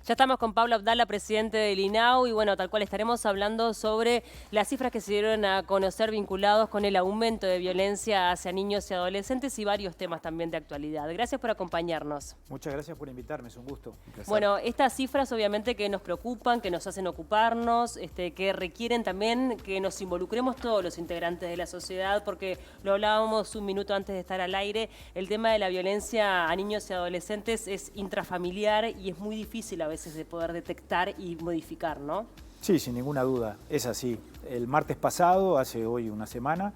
Ya estamos con Pablo Abdala, presidente del INAU, y bueno, tal cual estaremos hablando sobre las cifras que se dieron a conocer vinculados con el aumento de violencia hacia niños y adolescentes y varios temas también de actualidad. Gracias por acompañarnos. Muchas gracias por invitarme, es un gusto. Un placer. Bueno, estas cifras obviamente que nos preocupan, que nos hacen ocuparnos, que requieren también que nos involucremos todos los integrantes de la sociedad, porque lo hablábamos un minuto antes de estar al aire, el tema de la violencia a niños y adolescentes es intrafamiliar y es muy difícil a veces de poder detectar y modificar, ¿no? Sí, sin ninguna duda, es así. El martes pasado, hace hoy una semana,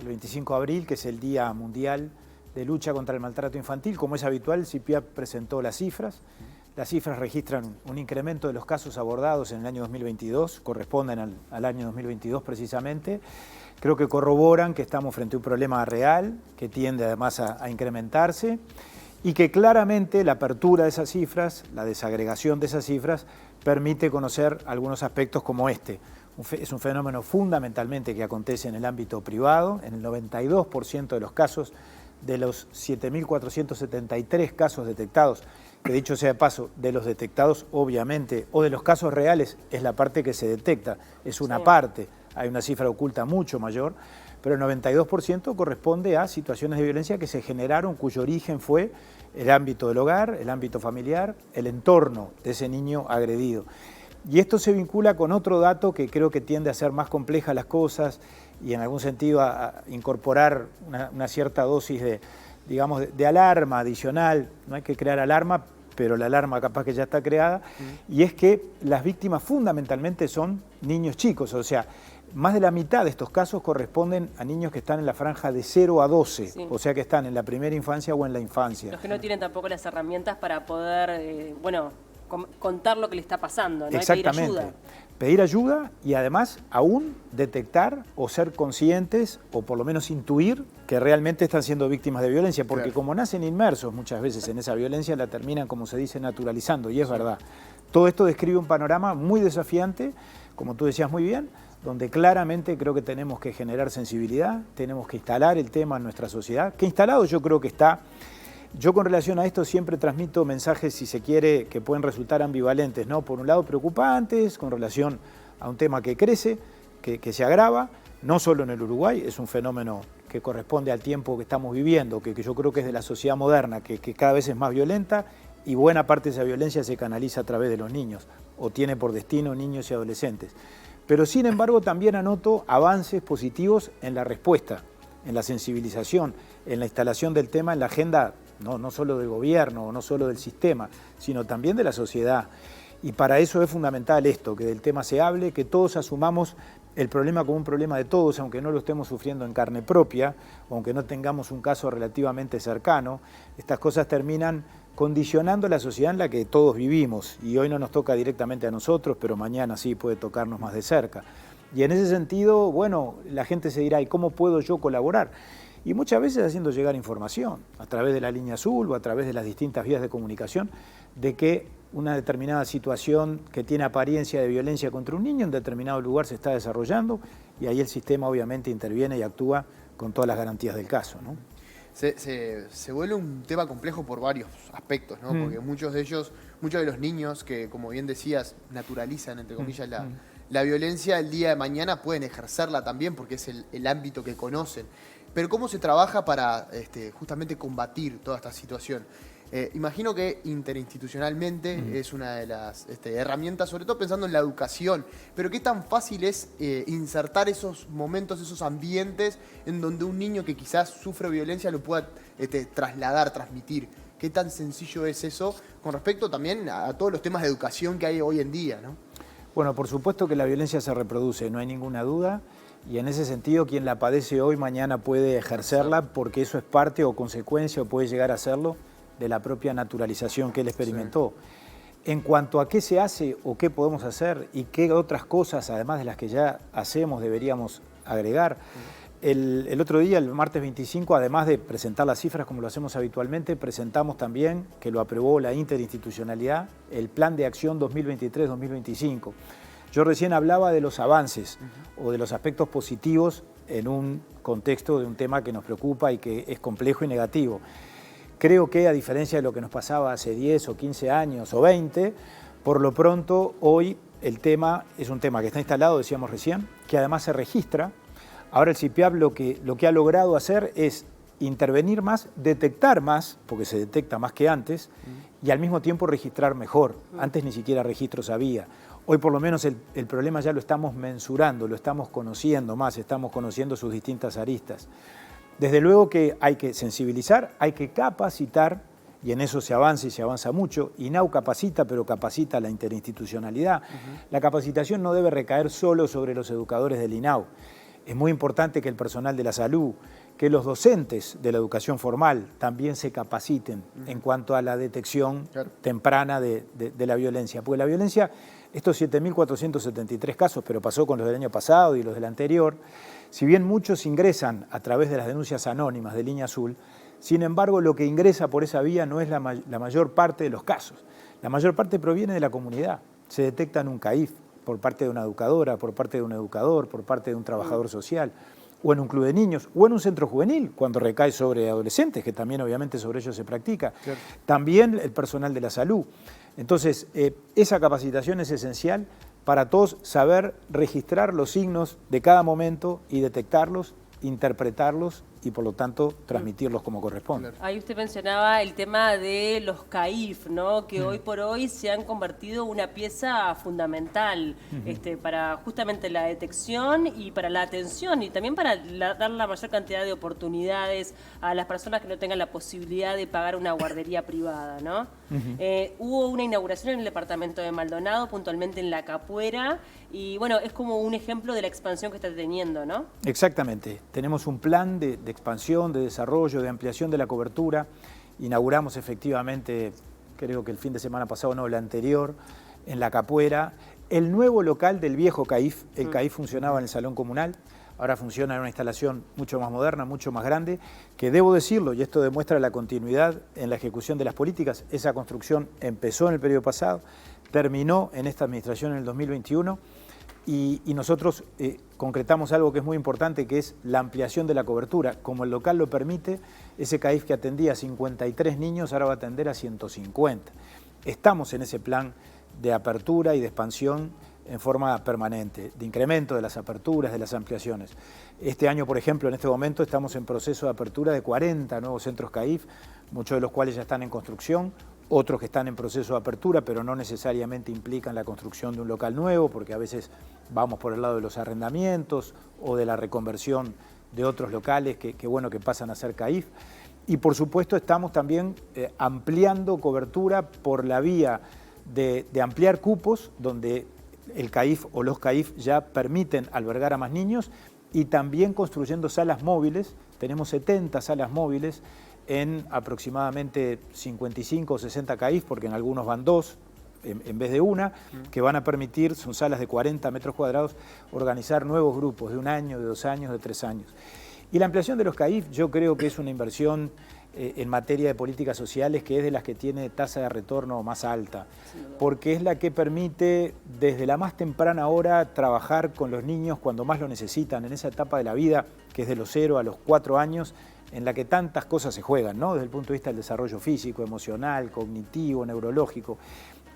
el 25 de abril, que es el Día Mundial de Lucha contra el Maltrato Infantil, como es habitual, CIPIAP presentó las cifras. Las cifras registran un incremento de los casos abordados en el año 2022, corresponden al año 2022 precisamente. Creo que corroboran que estamos frente a un problema real, que tiende además a incrementarse, y que claramente la apertura de esas cifras, la desagregación de esas cifras, permite conocer algunos aspectos como este. Es un fenómeno fundamentalmente que acontece en el ámbito privado, en el 92% de los casos, de los 7.473 casos detectados, que dicho sea de paso, de los detectados obviamente, o de los casos reales, es la parte que se detecta, es una parte, hay una cifra oculta mucho mayor, pero el 92% corresponde a situaciones de violencia que se generaron, cuyo origen fue el ámbito del hogar, el ámbito familiar, el entorno de ese niño agredido. Y esto se vincula con otro dato que creo que tiende a hacer más complejas las cosas y en algún sentido a incorporar una cierta dosis de alarma adicional. No hay que crear alarma, pero la alarma capaz que ya está creada, y es que las víctimas fundamentalmente son niños chicos, o sea, más de la mitad de estos casos corresponden a niños que están en la franja de 0 a 12, o sea que están en la primera infancia o en la infancia. Los que no tienen tampoco las herramientas para poder, contar lo que le está pasando, ¿no? Exactamente. Hay que pedir ayuda. Pedir ayuda y además aún detectar o ser conscientes o por lo menos intuir que realmente están siendo víctimas de violencia, porque como nacen inmersos muchas veces en esa violencia, la terminan, como se dice, naturalizando, y es verdad. Todo esto describe un panorama muy desafiante, como tú decías muy bien, donde claramente creo que tenemos que generar sensibilidad, tenemos que instalar el tema en nuestra sociedad, que instalado yo creo que está. Yo con relación a esto siempre transmito mensajes, si se quiere, que pueden resultar ambivalentes, ¿no? Por un lado preocupantes, con relación a un tema que crece, que se agrava, no solo en el Uruguay, es un fenómeno que corresponde al tiempo que estamos viviendo, que yo creo que es de la sociedad moderna, que cada vez es más violenta y buena parte de esa violencia se canaliza a través de los niños, o tiene por destino niños y adolescentes. Pero sin embargo también anoto avances positivos en la respuesta, en la sensibilización, en la instalación del tema en la agenda no solo del gobierno, no solo del sistema, sino también de la sociedad. Y para eso es fundamental esto, que del tema se hable, que todos asumamos el problema como un problema de todos, aunque no lo estemos sufriendo en carne propia, aunque no tengamos un caso relativamente cercano. Estas cosas terminan condicionando la sociedad en la que todos vivimos, y hoy no nos toca directamente a nosotros, pero mañana sí puede tocarnos más de cerca. Y en ese sentido, bueno, la gente se dirá, ¿y cómo puedo yo colaborar? Y muchas veces haciendo llegar información a través de la línea azul o a través de las distintas vías de comunicación de que una determinada situación que tiene apariencia de violencia contra un niño en determinado lugar se está desarrollando, y ahí el sistema obviamente interviene y actúa con todas las garantías del caso, ¿no? Se vuelve un tema complejo por varios aspectos, ¿no? Porque muchos de los niños que, como bien decías, naturalizan, entre comillas, la violencia, el día de mañana pueden ejercerla también porque es el ámbito que conocen. Pero ¿cómo se trabaja para justamente combatir toda esta situación? Imagino que interinstitucionalmente es una de las herramientas, sobre todo pensando en la educación, pero ¿qué tan fácil es insertar esos momentos, esos ambientes en donde un niño que quizás sufre violencia lo pueda trasladar, transmitir? ¿Qué tan sencillo es eso con respecto también a todos los temas de educación que hay hoy en día, ¿no? Bueno, por supuesto que la violencia se reproduce, no hay ninguna duda. Y en ese sentido, quien la padece hoy, mañana puede ejercerla, porque eso es parte o consecuencia, o puede llegar a serlo, de la propia naturalización que él experimentó. Sí. En cuanto a qué se hace o qué podemos hacer y qué otras cosas, además de las que ya hacemos, deberíamos agregar. El otro día, el martes 25, además de presentar las cifras como lo hacemos habitualmente, presentamos también, que lo aprobó la interinstitucionalidad, el Plan de Acción 2023-2025. Yo recién hablaba de los avances o de los aspectos positivos en un contexto de un tema que nos preocupa y que es complejo y negativo. Creo que, a diferencia de lo que nos pasaba hace 10 o 15 años o 20, Por lo pronto, hoy el tema es un tema que está instalado, decíamos recién, que además se registra. Ahora el CIPIAP lo que ha logrado hacer es intervenir más, detectar más, porque se detecta más que antes, y al mismo tiempo registrar mejor. Antes ni siquiera registros había. Hoy por lo menos el problema ya lo estamos mensurando, lo estamos conociendo más, estamos conociendo sus distintas aristas. Desde luego que hay que sensibilizar, hay que capacitar, y en eso se avanza y se avanza mucho. INAU capacita, pero capacita la interinstitucionalidad. La capacitación no debe recaer solo sobre los educadores del INAU. Es muy importante que el personal de la salud, que los docentes de la educación formal también se capaciten en cuanto a la detección temprana de la violencia. Porque la violencia, estos 7.473 casos, pero pasó con los del año pasado y los del anterior, si bien muchos ingresan a través de las denuncias anónimas de Línea Azul, sin embargo lo que ingresa por esa vía no es la mayor parte de los casos. La mayor parte proviene de la comunidad. Se detecta en un CAIF por parte de una educadora, por parte de un educador, por parte de un trabajador social, o en un club de niños, o en un centro juvenil, cuando recae sobre adolescentes, que también obviamente sobre ellos se practica. Claro. También el personal de la salud. Entonces, esa capacitación es esencial para todos saber registrar los signos de cada momento y detectarlos, interpretarlos y por lo tanto transmitirlos como corresponde. Ahí usted mencionaba el tema de los CAIF, ¿no? Que hoy por hoy se han convertido en una pieza fundamental para justamente la detección y para la atención y también para dar la mayor cantidad de oportunidades a las personas que no tengan la posibilidad de pagar una guardería privada, ¿no? Hubo una inauguración en el departamento de Maldonado, puntualmente en La Capuera, y bueno, es como un ejemplo de la expansión que está teniendo, ¿no? Exactamente. Tenemos un plan de expansión, de desarrollo, de ampliación de la cobertura. Inauguramos efectivamente, creo que el fin de semana pasado, no, el anterior, en La Capuera, el nuevo local del viejo CAIF. El CAIF funcionaba en el salón comunal, ahora funciona en una instalación mucho más moderna, mucho más grande, que debo decirlo, y esto demuestra la continuidad en la ejecución de las políticas, esa construcción empezó en el periodo pasado, terminó en esta administración en el 2021, y nosotros concretamos algo que es muy importante, que es la ampliación de la cobertura. Como el local lo permite, ese CAIF que atendía a 53 niños ahora va a atender a 150. Estamos en ese plan de apertura y de expansión en forma permanente, de incremento de las aperturas, de las ampliaciones. Este año, por ejemplo, en este momento estamos en proceso de apertura de 40 nuevos centros CAIF, muchos de los cuales ya están en construcción, otros que están en proceso de apertura, pero no necesariamente implican la construcción de un local nuevo, porque a veces vamos por el lado de los arrendamientos o de la reconversión de otros locales que pasan a ser CAIF. Y por supuesto estamos también ampliando cobertura por la vía de ampliar cupos, donde el CAIF o los CAIF ya permiten albergar a más niños, y también construyendo salas móviles. Tenemos 70 salas móviles en aproximadamente 55 o 60 CAIF, porque en algunos van dos en vez de una, que van a permitir, son salas de 40 metros cuadrados, organizar nuevos grupos de 1 año, de 2 años, de 3 años. Y la ampliación de los CAIF yo creo que es una inversión en materia de políticas sociales que es de las que tiene tasa de retorno más alta, porque es la que permite desde la más temprana hora trabajar con los niños cuando más lo necesitan, en esa etapa de la vida que es de los 0 a los 4 años, en la que tantas cosas se juegan, ¿no? Desde el punto de vista del desarrollo físico, emocional, cognitivo, neurológico.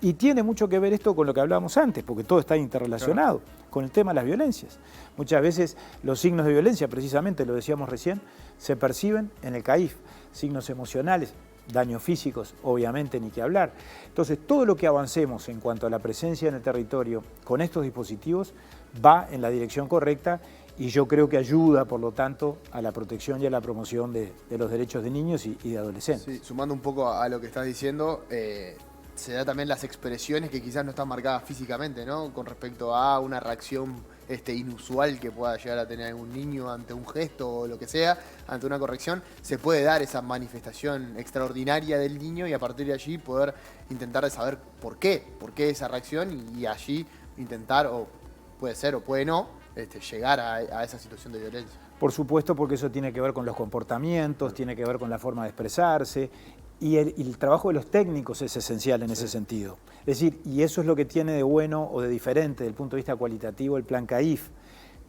Y tiene mucho que ver esto con lo que hablábamos antes, porque todo está interrelacionado con el tema de las violencias. Muchas veces los signos de violencia, precisamente, lo decíamos recién, se perciben en el CAIF. Signos emocionales, daños físicos, obviamente ni que hablar. Entonces, todo lo que avancemos en cuanto a la presencia en el territorio con estos dispositivos va en la dirección correcta, y yo creo que ayuda, por lo tanto, a la protección y a la promoción de los derechos de niños y de adolescentes. Sí, sumando un poco a lo que estás diciendo, se da también las expresiones que quizás no están marcadas físicamente, ¿no? Con respecto a una reacción inusual que pueda llegar a tener algún niño ante un gesto o lo que sea, ante una corrección, se puede dar esa manifestación extraordinaria del niño y a partir de allí poder intentar saber por qué esa reacción y allí intentar, o puede ser o puede no, llegar a esa situación de violencia. Por supuesto, porque eso tiene que ver con los comportamientos, tiene que ver con la forma de expresarse, y el trabajo de los técnicos es esencial en ese sentido. Es decir, y eso es lo que tiene de bueno o de diferente desde el punto de vista cualitativo el Plan CAIF,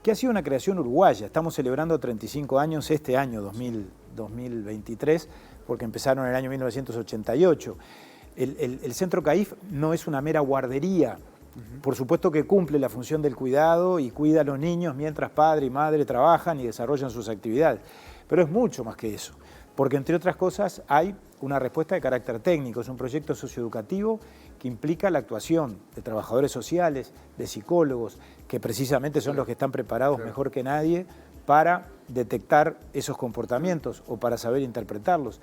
que ha sido una creación uruguaya. Estamos celebrando 35 años este año, 2023, porque empezaron en el año 1988. el Centro CAIF no es una mera guardería. Por supuesto que cumple la función del cuidado y cuida a los niños mientras padre y madre trabajan y desarrollan sus actividades. Pero es mucho más que eso, porque entre otras cosas hay una respuesta de carácter técnico. Es un proyecto socioeducativo que implica la actuación de trabajadores sociales, de psicólogos, que precisamente son los que están preparados mejor que nadie para detectar esos comportamientos o para saber interpretarlos.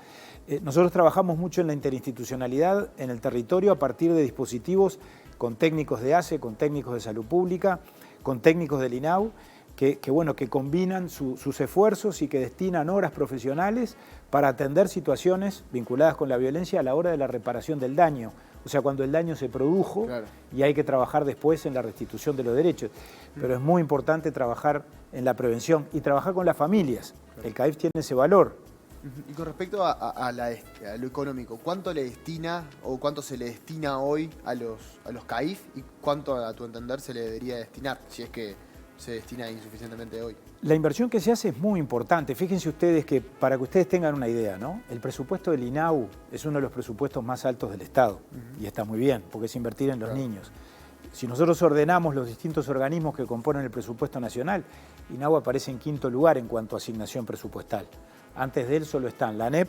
Nosotros trabajamos mucho en la interinstitucionalidad en el territorio a partir de dispositivos con técnicos de ACE, con técnicos de salud pública, con técnicos del INAU, que combinan sus esfuerzos y que destinan horas profesionales para atender situaciones vinculadas con la violencia a la hora de la reparación del daño. O sea, cuando el daño se produjo y hay que trabajar después en la restitución de los derechos. Pero es muy importante trabajar en la prevención y trabajar con las familias. El CAIF tiene ese valor. Y con respecto a lo económico, ¿cuánto le destina o cuánto se le destina hoy a los CAIF y cuánto, a tu entender, se le debería destinar, si es que se destina insuficientemente hoy? La inversión que se hace es muy importante. Fíjense ustedes que, para que ustedes tengan una idea, ¿no? El presupuesto del INAU es uno de los presupuestos más altos del Estado. Y está muy bien, porque es invertir en los niños. Si nosotros ordenamos los distintos organismos que componen el presupuesto nacional, INAU aparece en quinto lugar en cuanto a asignación presupuestal. Antes de él solo están la ANEP,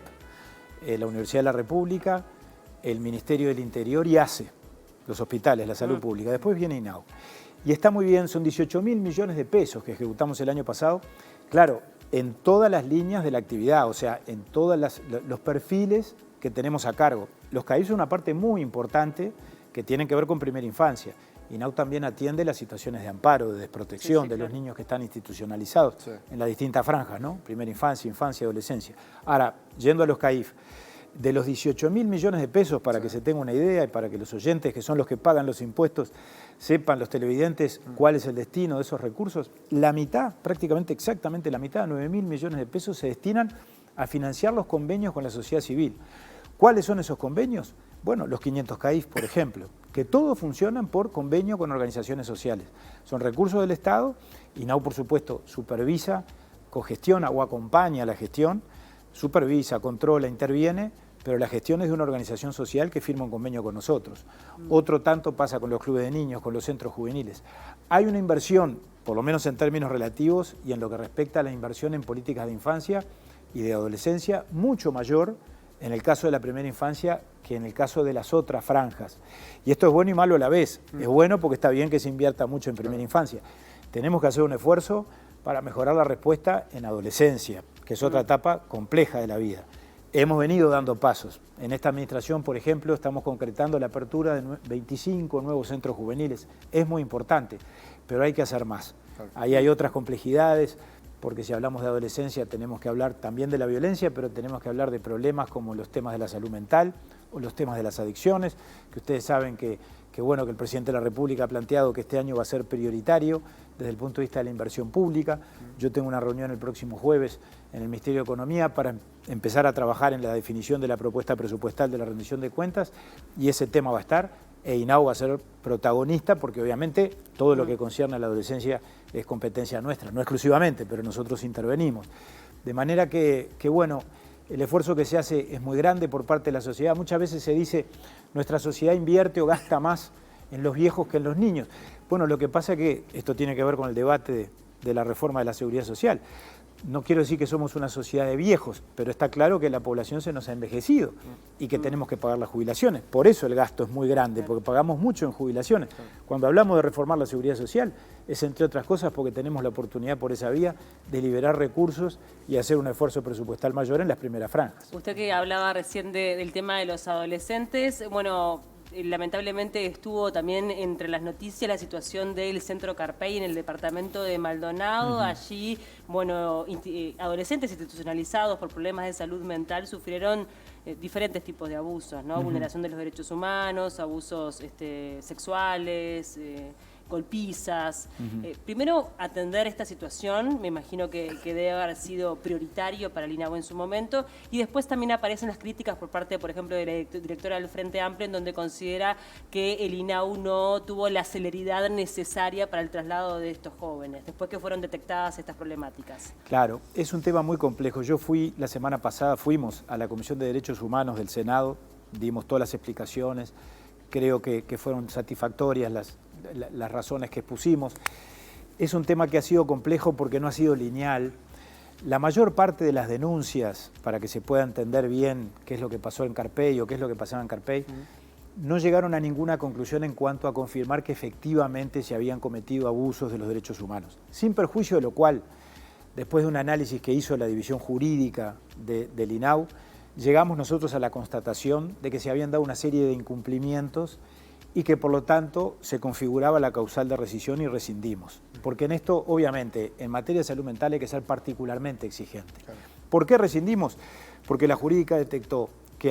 la Universidad de la República, el Ministerio del Interior y ACE, los hospitales, la salud pública. Después viene INAU. Y está muy bien, son 18.000 millones de pesos que ejecutamos el año pasado. Claro, en todas las líneas de la actividad, o sea, en todos los perfiles que tenemos a cargo. Los CAIF son una parte muy importante que tienen que ver con primera infancia. INAU también atiende las situaciones de amparo, de desprotección de los niños que están institucionalizados en las distintas franjas, ¿no? Primera infancia, infancia, adolescencia. Ahora, yendo a los CAIF, de los 18.000 millones de pesos, para que se tenga una idea y para que los oyentes, que son los que pagan los impuestos, sepan, los televidentes, cuál es el destino de esos recursos, la mitad, prácticamente exactamente la mitad, 9.000 millones de pesos, se destinan a financiar los convenios con la sociedad civil. ¿Cuáles son esos convenios? Bueno, los 500 CAIF, por ejemplo, que todos funcionan por convenio con organizaciones sociales. Son recursos del Estado, INAU, por supuesto, supervisa, cogestiona o acompaña la gestión, supervisa, controla, interviene, pero la gestión es de una organización social que firma un convenio con nosotros. Otro tanto pasa con los clubes de niños, con los centros juveniles. Hay una inversión, por lo menos en términos relativos y en lo que respecta a la inversión en políticas de infancia y de adolescencia, mucho mayor en el caso de la primera infancia que en el caso de las otras franjas. Y esto es bueno y malo a la vez. Es bueno porque está bien que se invierta mucho en primera infancia. Tenemos que hacer un esfuerzo para mejorar la respuesta en adolescencia, que es otra etapa compleja de la vida. Hemos venido dando pasos. En esta administración, por ejemplo, estamos concretando la apertura de 25 nuevos centros juveniles. Es muy importante, pero hay que hacer más. Ahí hay otras complejidades, porque si hablamos de adolescencia tenemos que hablar también de la violencia, pero tenemos que hablar de problemas como los temas de la salud mental o los temas de las adicciones, que ustedes saben que bueno, que el presidente de la República ha planteado que este año va a ser prioritario desde el punto de vista de la inversión pública. Yo tengo una reunión el próximo jueves en el Ministerio de Economía para empezar a trabajar en la definición de la propuesta presupuestal de la rendición de cuentas y ese tema va a estar e INAU va a ser protagonista porque obviamente todo lo que concierne a la adolescencia es competencia nuestra, no exclusivamente, pero nosotros intervenimos. De manera que bueno, el esfuerzo que se hace es muy grande por parte de la sociedad. Muchas veces se dice, nuestra sociedad invierte o gasta más en los viejos que en los niños. Bueno, lo que pasa es que esto tiene que ver con el debate de la reforma de la seguridad social. No quiero decir que somos una sociedad de viejos, pero está claro que la población se nos ha envejecido y que tenemos que pagar las jubilaciones. Por eso el gasto es muy grande, porque pagamos mucho en jubilaciones. Cuando hablamos de reformar la seguridad social, es entre otras cosas porque tenemos la oportunidad por esa vía de liberar recursos y hacer un esfuerzo presupuestal mayor en las primeras franjas. Usted que hablaba recién del tema de los adolescentes, bueno, lamentablemente estuvo también entre las noticias la situación del Centro Carpey en el departamento de Maldonado. Allí, bueno, adolescentes institucionalizados por problemas de salud mental sufrieron diferentes tipos de abusos, ¿no? Vulneración de los derechos humanos, abusos sexuales, golpizas. Primero, atender esta situación, me imagino que debe haber sido prioritario para el INAU en su momento, y después también aparecen las críticas por parte, por ejemplo, de la directora del Frente Amplio, en donde considera que el INAU no tuvo la celeridad necesaria para el traslado de estos jóvenes, después que fueron detectadas estas problemáticas. Claro, es un tema muy complejo. Yo fui, la semana pasada, fuimos a la Comisión de Derechos Humanos del Senado, dimos todas las explicaciones, creo que fueron satisfactorias las razones que expusimos. Es un tema que ha sido complejo porque no ha sido lineal. La mayor parte de las denuncias, para que se pueda entender bien qué es lo que pasó en Carpey o qué es lo que pasaba en Carpey, no llegaron a ninguna conclusión en cuanto a confirmar que efectivamente se habían cometido abusos de los derechos humanos. Sin perjuicio de lo cual, después de un análisis que hizo la división jurídica del INAU, llegamos nosotros a la constatación de que se habían dado una serie de incumplimientos y que por lo tanto se configuraba la causal de rescisión y rescindimos. Porque en esto, obviamente, en materia de salud mental hay que ser particularmente exigente. Claro. ¿Por qué rescindimos? Porque la jurídica detectó que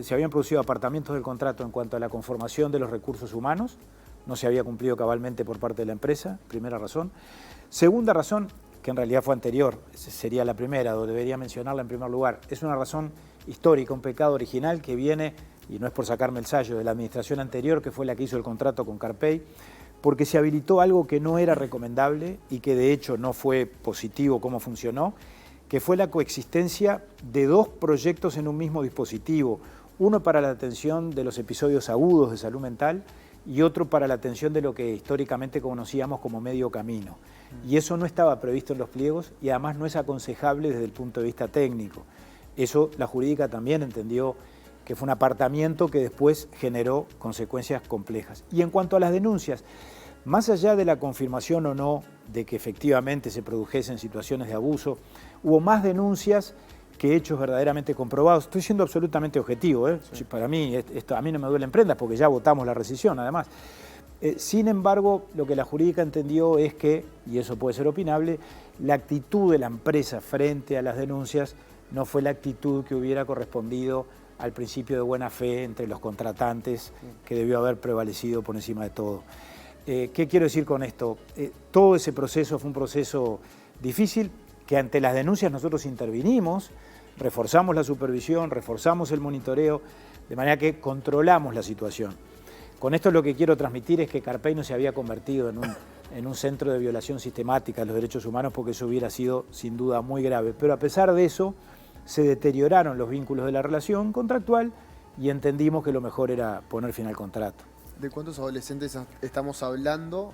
se habían producido apartamientos del contrato en cuanto a la conformación de los recursos humanos, no se había cumplido cabalmente por parte de la empresa, primera razón. Segunda razón, que en realidad fue anterior, sería la primera, o debería mencionarla en primer lugar, es una razón histórica, un pecado original que viene, y no es por sacarme el sayo, de la administración anterior, que fue la que hizo el contrato con Carpey, porque se habilitó algo que no era recomendable y que de hecho no fue positivo cómo funcionó, que fue la coexistencia de dos proyectos en un mismo dispositivo, uno para la atención de los episodios agudos de salud mental y otro para la atención de lo que históricamente conocíamos como medio camino. Y eso no estaba previsto en los pliegos y además no es aconsejable desde el punto de vista técnico. Eso la jurídica también entendió que fue un apartamiento que después generó consecuencias complejas. Y en cuanto a las denuncias, más allá de la confirmación o no de que efectivamente se produjesen situaciones de abuso, hubo más denuncias que hechos verdaderamente comprobados. Estoy siendo absolutamente objetivo, ¿eh? Sí. Para mí, a mí no me duelen prendas porque ya votamos la rescisión, además. Sin embargo, lo que la jurídica entendió es que, y eso puede ser opinable, la actitud de la empresa frente a las denuncias no fue la actitud que hubiera correspondido al principio de buena fe entre los contratantes, que debió haber prevalecido por encima de todo. ¿Qué quiero decir con esto? Todo ese proceso fue un proceso difícil, que ante las denuncias nosotros intervinimos, reforzamos la supervisión, reforzamos el monitoreo, de manera que controlamos la situación. Con esto lo que quiero transmitir es que Carpey no se había convertido en un centro de violación sistemática de los derechos humanos, porque eso hubiera sido sin duda muy grave. Pero a pesar de eso, se deterioraron los vínculos de la relación contractual y entendimos que lo mejor era poner fin al contrato. ¿De cuántos adolescentes estamos hablando?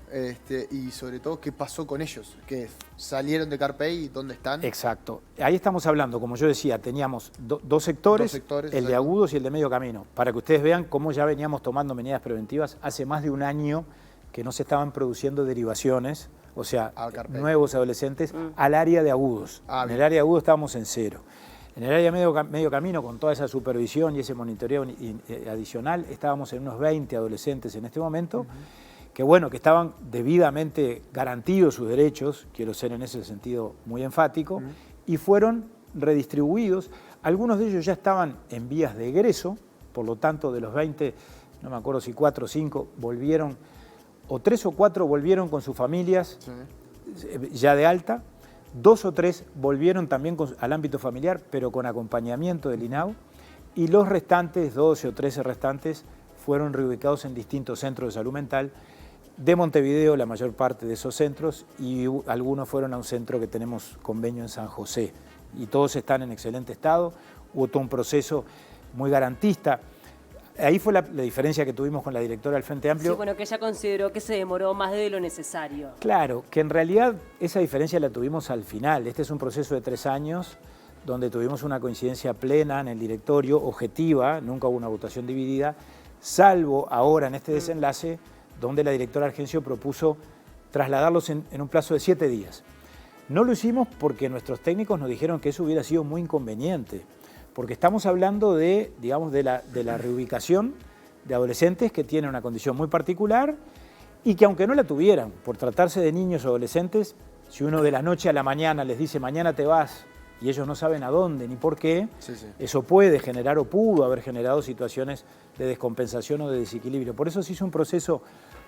Y sobre todo, ¿qué pasó con ellos? ¿Que salieron de Carpey y dónde están? Exacto. Ahí estamos hablando, como yo decía, teníamos dos sectores, el de agudos y el de medio camino, para que ustedes vean cómo ya veníamos tomando medidas preventivas hace más de un año que no se estaban produciendo derivaciones, o sea, nuevos adolescentes al área de agudos. En el área de agudos estábamos en 0. En el área medio camino, con toda esa supervisión y ese monitoreo adicional, estábamos en unos 20 adolescentes en este momento, que bueno, que estaban debidamente garantidos sus derechos, quiero ser en ese sentido muy enfático, y fueron redistribuidos. Algunos de ellos ya estaban en vías de egreso, por lo tanto de los 20, no me acuerdo si 4 o 5 volvieron, o 3 o 4 volvieron con sus familias ya de alta. 2 o 3 volvieron también al ámbito familiar, pero con acompañamiento del INAU, y los restantes, 12 o 13 restantes, fueron reubicados en distintos centros de salud mental de Montevideo, la mayor parte de esos centros, y algunos fueron a un centro que tenemos convenio en San José, y todos están en excelente estado. Hubo todo un proceso muy garantista. Ahí fue la diferencia que tuvimos con la directora del Frente Amplio. Sí, bueno, que ella consideró que se demoró más de lo necesario. Claro, que en realidad esa diferencia la tuvimos al final. Este es un proceso de 3 años donde tuvimos una coincidencia plena en el directorio, objetiva, nunca hubo una votación dividida, salvo ahora en este desenlace donde la directora Argencio propuso trasladarlos en un plazo de 7 días. No lo hicimos porque nuestros técnicos nos dijeron que eso hubiera sido muy inconveniente, porque estamos hablando de, digamos, de la reubicación de adolescentes que tienen una condición muy particular y que aunque no la tuvieran, por tratarse de niños o adolescentes, si uno de la noche a la mañana les dice mañana te vas y ellos no saben a dónde ni por qué, eso puede generar o pudo haber generado situaciones de descompensación o de desequilibrio. Por eso se hizo un proceso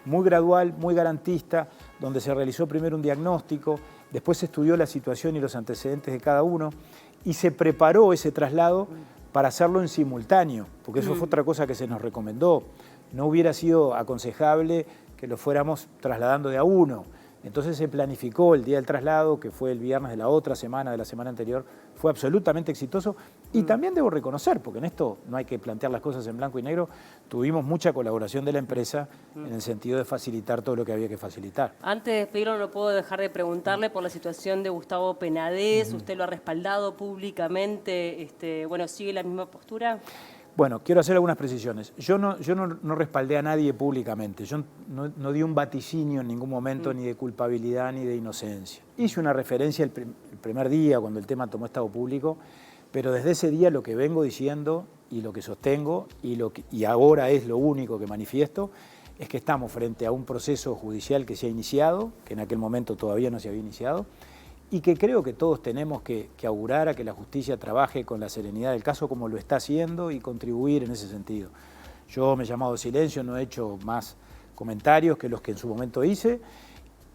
muy gradual, muy garantista, donde se realizó primero un diagnóstico, después se estudió la situación y los antecedentes de cada uno, y se preparó ese traslado para hacerlo en simultáneo, porque eso fue otra cosa que se nos recomendó. No hubiera sido aconsejable que lo fuéramos trasladando de a uno. Entonces se planificó el día del traslado, que fue el viernes de la otra semana, de la semana anterior, fue absolutamente exitoso. Y también debo reconocer, porque en esto no hay que plantear las cosas en blanco y negro, tuvimos mucha colaboración de la empresa en el sentido de facilitar todo lo que había que facilitar. Antes de despedirlo, no puedo dejar de preguntarle por la situación de Gustavo Penades. Usted lo ha respaldado públicamente. Bueno, ¿sigue la misma postura? Bueno, quiero hacer algunas precisiones. Yo no respaldé a nadie públicamente. Yo no di un vaticinio en ningún momento ni de culpabilidad ni de inocencia. Hice una referencia el primer día cuando el tema tomó estado público, pero desde ese día lo que vengo diciendo y lo que sostengo y ahora es lo único que manifiesto es que estamos frente a un proceso judicial que se ha iniciado, que en aquel momento todavía no se había iniciado, y que creo que todos tenemos que augurar a que la justicia trabaje con la serenidad del caso como lo está haciendo y contribuir en ese sentido. Yo me he llamado a silencio, no he hecho más comentarios que los que en su momento hice,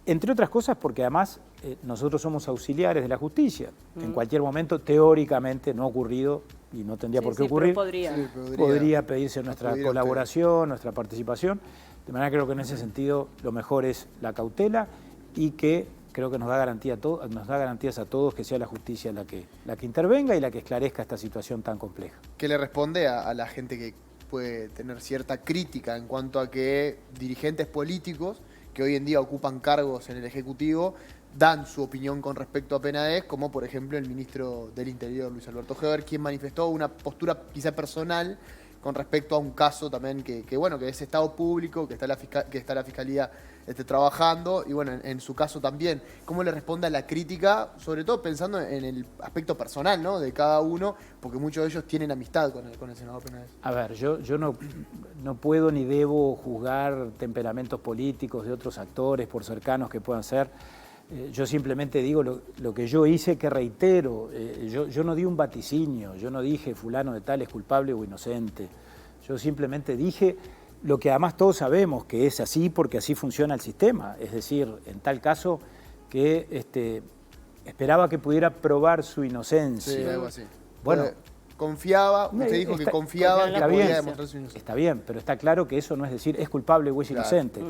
entre otras cosas porque además nosotros somos auxiliares de la justicia. En cualquier momento, teóricamente, no ha ocurrido y no tendría por qué ocurrir, podría pedirse nuestra colaboración, nuestra participación. De manera que creo que en ese sentido lo mejor es la cautela y que creo que nos da garantías a todos que sea la justicia la que intervenga y la que esclarezca esta situación tan compleja. ¿Qué le responde a la gente que puede tener cierta crítica en cuanto a que dirigentes políticos que hoy en día ocupan cargos en el Ejecutivo dan su opinión con respecto a Penades, como por ejemplo el ministro del Interior, Luis Alberto Heber, quien manifestó una postura quizá personal con respecto a un caso también que es estado público, que está la Fiscalía trabajando, y bueno, en su caso también. ¿Cómo le responde a la crítica, sobre todo pensando en el aspecto personal, ¿no?, de cada uno, porque muchos de ellos tienen amistad con el senador Penades? A ver, yo no puedo ni debo juzgar temperamentos políticos de otros actores, por cercanos que puedan ser. Yo simplemente digo lo que yo hice, que reitero. Yo no di un vaticinio, yo no dije fulano de tal es culpable o inocente. Yo simplemente dije lo que además todos sabemos que es así porque así funciona el sistema. Es decir, en tal caso que esperaba que pudiera probar su inocencia. Sí, algo así. Bueno, confiaba, usted dijo que confiaba que podía demostrar su inocencia. Está bien, pero está claro que eso no es decir es culpable o es inocente.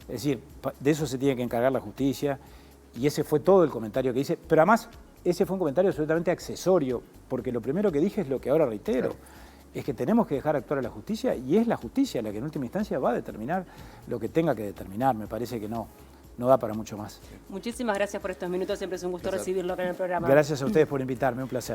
Es decir, de eso se tiene que encargar la justicia. Y ese fue todo el comentario que hice, pero además ese fue un comentario absolutamente accesorio, porque lo primero que dije es lo que ahora reitero, es que tenemos que dejar actuar a la justicia y es la justicia la que en última instancia va a determinar lo que tenga que determinar. Me parece que no da para mucho más. Muchísimas gracias por estos minutos, siempre es un gusto recibirlo acá en el programa. Gracias a ustedes por invitarme, un placer.